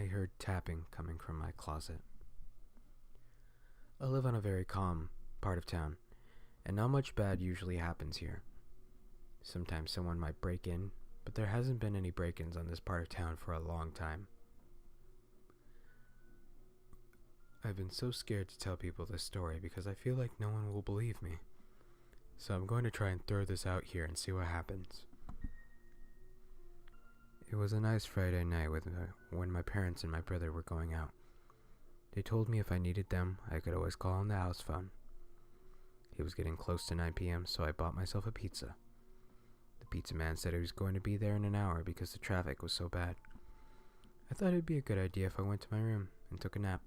heard tapping coming from my closet. I live on a very calm part of town, and not much bad usually happens here. Sometimes someone might break in, but there hasn't been any break-ins on this part of town for a long time. I've been so scared to tell people this story because I feel like no one will believe me. So I'm going to try and throw this out here and see what happens. It was a nice Friday night when my parents and my brother were going out. They told me if I needed them, I could always call on the house phone. It was getting close to 9 p.m., so I bought myself a pizza. The pizza man said he was going to be there in an hour because the traffic was so bad. I thought it'd be a good idea if I went to my room and took a nap.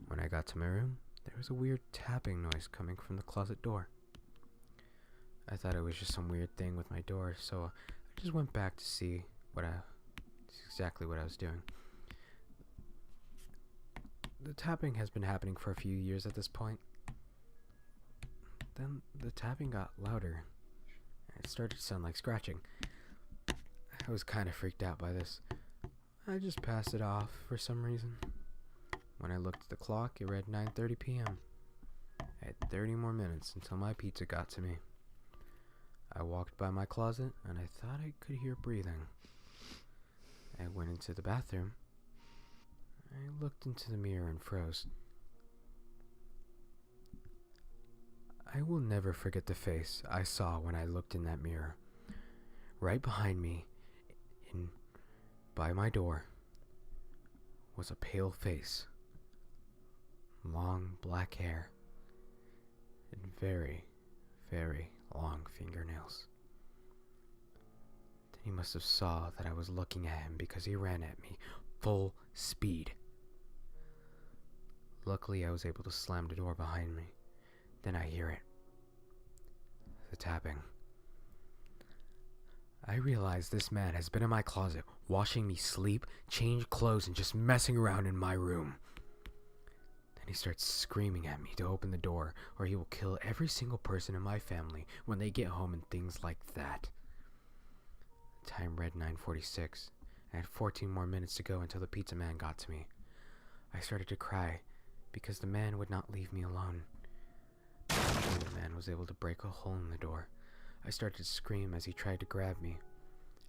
When I got to my room, there was a weird tapping noise coming from the closet door. I thought it was just some weird thing with my door, so I just went back to see exactly what I was doing. The tapping has been happening for a few years at this point. Then the tapping got louder, and it started to sound like scratching. I was kind of freaked out by this. I just passed it off for some reason. When I looked at the clock, it read 9:30 p.m. I had 30 more minutes until my pizza got to me. I walked by my closet, and I thought I could hear breathing. I went into the bathroom. I looked into the mirror and froze. I will never forget the face I saw when I looked in that mirror. Right behind me, by my door, was a pale face, long black hair, and very, very long fingernails. Then he must have saw that I was looking at him because he ran at me full speed. Luckily, I was able to slam the door behind me. Then I hear it. The tapping. I realize this man has been in my closet, watching me sleep, change clothes, and just messing around in my room. Then he starts screaming at me to open the door, or he will kill every single person in my family when they get home and things like that. The time read 9:46. I had 14 more minutes to go until the pizza man got to me. I started to cry because the man would not leave me alone. The man was able to break a hole in the door. I started to scream as he tried to grab me.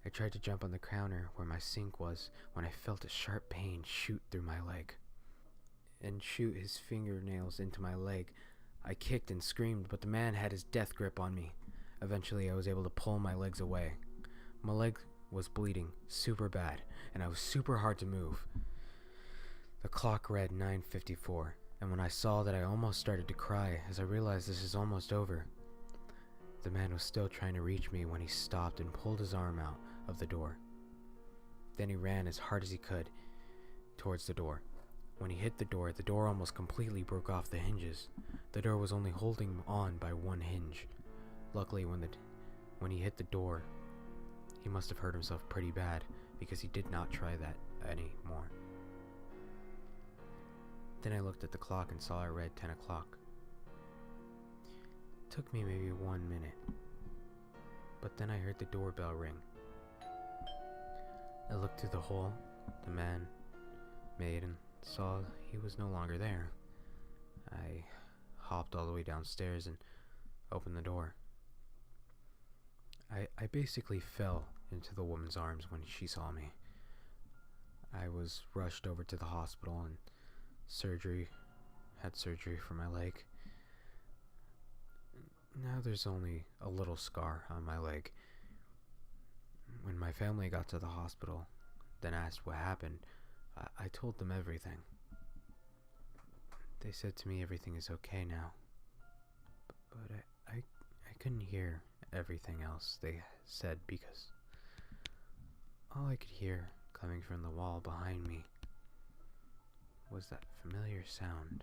I tried to jump on the counter where my sink was when I felt a sharp pain shoot through my leg and shoot his fingernails into my leg. I kicked and screamed, but the man had his death grip on me. Eventually, I was able to pull my legs away. My leg was bleeding super bad, and I was super hard to move. The clock read 9:54, and when I saw that, I almost started to cry as I realized this is almost over. The man was still trying to reach me when he stopped and pulled his arm out of the door. Then he ran as hard as he could towards the door. When he hit the door almost completely broke off the hinges. The door was only holding on by one hinge. Luckily, when he hit the door, he must have hurt himself pretty bad because he did not try that anymore. Then I looked at the clock and saw it read 10 o'clock. It took me maybe 1 minute, but then I heard the doorbell ring. I looked through the hole the man made and saw he was no longer there. I hopped all the way downstairs and opened the door. I basically fell into the woman's arms when she saw me. I was rushed over to the hospital and had surgery for my leg. Now there's only a little scar on my leg. When my family got to the hospital, then asked what happened, I told them everything. They said to me everything is okay now. But I couldn't hear everything else they said because all I could hear coming from the wall behind me was that familiar sound.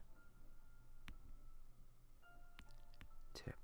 Tip.